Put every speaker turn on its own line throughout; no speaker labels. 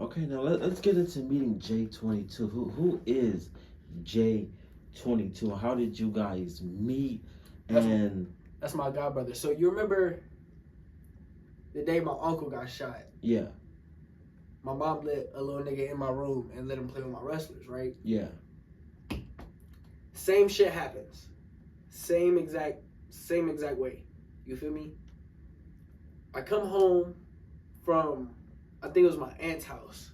Okay, now let's get into meeting J22. Who is J22? How did you guys meet?
That's
And
that's my god brother. So you remember the day my uncle got shot?
yeah,
My mom let a little nigga in my room and let him play with my wrestlers, right?
yeah.
Same shit happens. Same exact way. You feel me? I come home from, I think it was my aunt's house.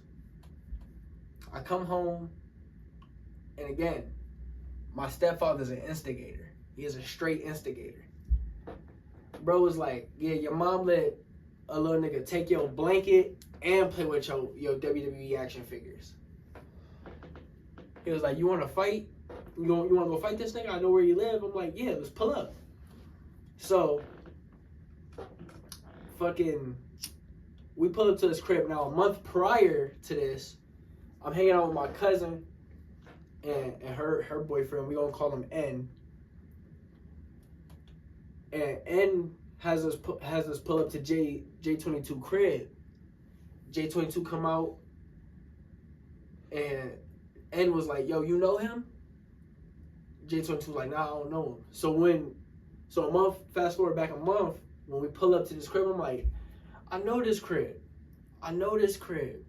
I come home, and again, my stepfather's an instigator. He is a straight instigator. Bro was like, yeah, your mom let a little nigga take your blanket and play with your WWE action figures. He was like, you want to fight? You want to go fight this nigga? I know where you live. I'm like, yeah, let's pull up. So, fucking, we pull up to this crib. Now, a month prior to this, I'm hanging out with my cousin and her boyfriend. We gonna call him N. And N has us pull up to J22 crib. J22 come out, and N was like, "Yo, you know him?" J22 was like, "Nah, I don't know him." So a month, fast forward back a month, when we pull up to this crib, I'm like, "I know this crib. I know this crib."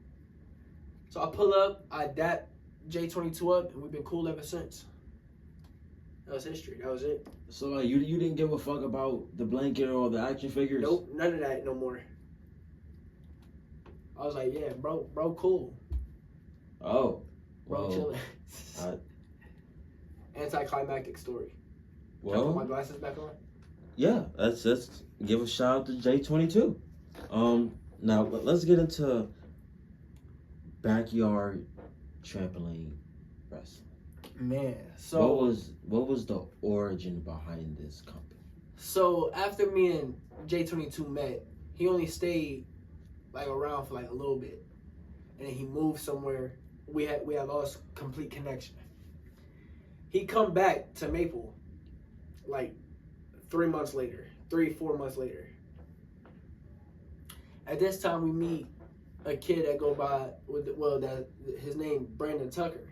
So I pull up, I dap J22 up, and we've been cool ever since. That was history. That was it.
So like you didn't give a fuck about the blanket or the action figures?
Nope, none of that no more. I was like, yeah, bro, cool.
Oh,
Bro,
well,
chilling. Anticlimactic story. Can I
well,
put my glasses back on?
yeah. Let's give a shout out to J22. Now let's get into backyard trampoline wrestling.
Man, so
what was the origin behind this company?
So after me and J22 met, he only stayed like around for like a little bit, and then he moved somewhere. We had lost complete connection. He come back to Maple like 4 months later. At this time, we meet a kid that go by his name Brandon Tucker.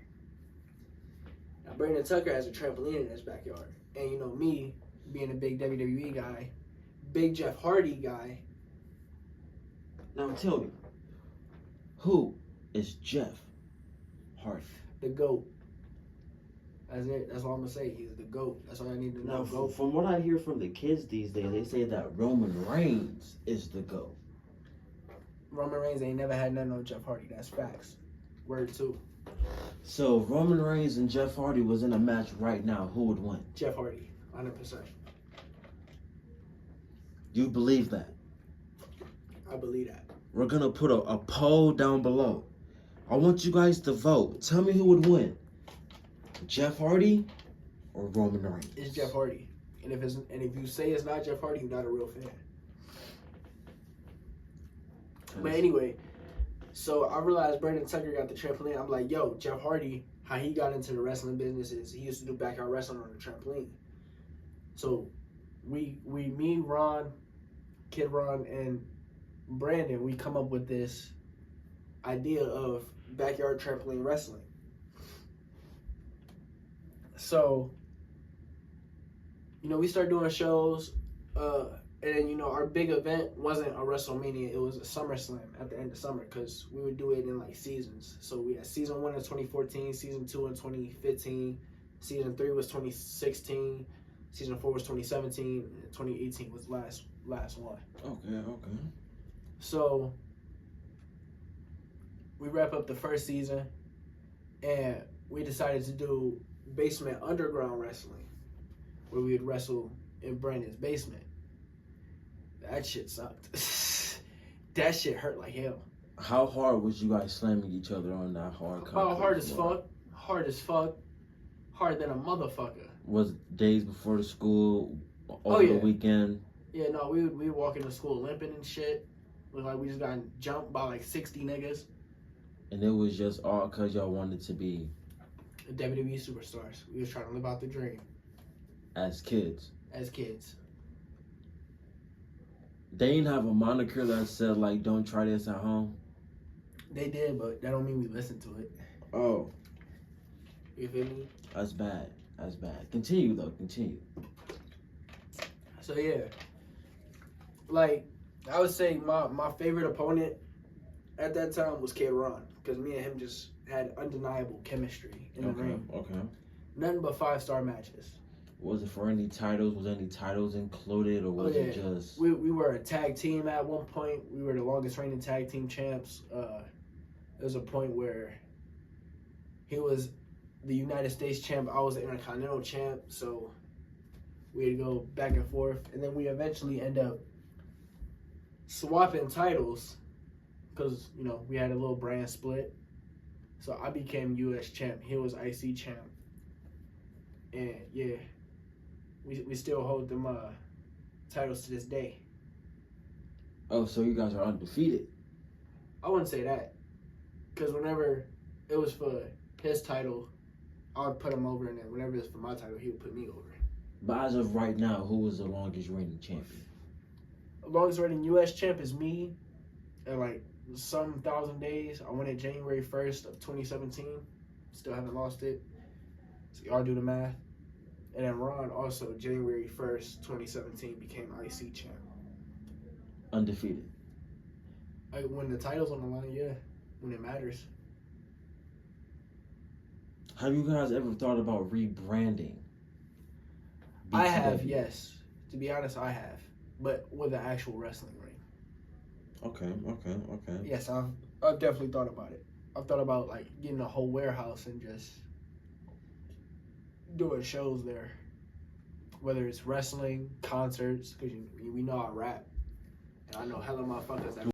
Now Brandon Tucker has a trampoline in his backyard, and you know me being a big WWE guy, big Jeff Hardy guy.
Now tell me, who is Jeff Hardy?
The GOAT. That's it. That's all I'm gonna say. He's the GOAT. That's all I need to know.
Now, from what I hear from the kids these days, they say that Roman Reigns is the GOAT.
Roman Reigns ain't never had nothing on Jeff Hardy. That's facts. Word two.
So if Roman Reigns and Jeff Hardy was in a match right now, who would win?
Jeff Hardy, 100%.
You believe that?
I believe that.
We're gonna put a poll down below. I want you guys to vote. Tell me who would win. Jeff Hardy or Roman Reigns?
It's Jeff Hardy. And if you say it's not Jeff Hardy, you're not a real fan. But anyway, so I realized Brandon Tucker got the trampoline. I'm like, yo, Jeff Hardy, how he got into the wrestling business is he used to do backyard wrestling on the trampoline. So me, Ron, Kid Ron, and Brandon, we come up with this idea of backyard trampoline wrestling. So, we start doing shows, and then, our big event wasn't a WrestleMania, it was a SummerSlam at the end of summer, because we would do it in, seasons. So we had season 1 in 2014, season 2 in 2015, season 3 was 2016, season 4 was 2017, and 2018 was last one.
Okay.
So, we wrap up the first season, and we decided to do basement underground wrestling, where we would wrestle in Brandon's basement. That shit sucked. That shit hurt like hell.
How hard was you guys slamming each other on that hard?
About hard as fuck. Harder than a motherfucker.
Was days before the school, over the weekend?
Yeah, no, we would walk into school limping and shit. Look like we just got jumped by 60 niggas.
And it was just all because y'all wanted to be
WWE superstars. We was trying to live out the dream.
As kids.
They
didn't have a moniker that said, don't try this at home?
They did, but that don't mean we listened to it.
Oh,
You feel me?
that's bad. That's bad. Continue though. Continue.
So yeah, like I would say my favorite opponent at that time was Kid Ron, because me and him just had undeniable chemistry in the ring.
Okay.
Nothing but 5-star matches.
Was it for any titles? Was any titles included, or was it just?
We were a tag team at one point. We were the longest reigning tag team champs. There was a point where he was the United States champ. I was the Intercontinental champ. So we'd go back and forth, and then we eventually end up swapping titles because we had a little brand split. So I became U.S. champ. He was IC champ, and yeah, we still hold them titles to this day.
Oh, so you guys are undefeated.
I wouldn't say that, because whenever it was for his title, I would put him over, and then whenever it's for my title, he would put me over.
But as of right now, who is the longest reigning champion?
The longest reigning U.S. champ is me. At like some 1,000 days, I won it January 1st of 2017. Still haven't lost it. So y'all do the math. And then Ron also January 1st, 2017 became IC champ.
Undefeated.
When the title's on the line, yeah. When it matters.
Have you guys ever thought about rebranding?
I have,
BTW?
yes. To be honest, I have. But with an actual wrestling ring.
Okay.
Yes, I've definitely thought about it. I've thought about like getting a whole warehouse and just doing shows there. Whether it's wrestling, concerts, because we know I rap. And I know hella motherfuckers that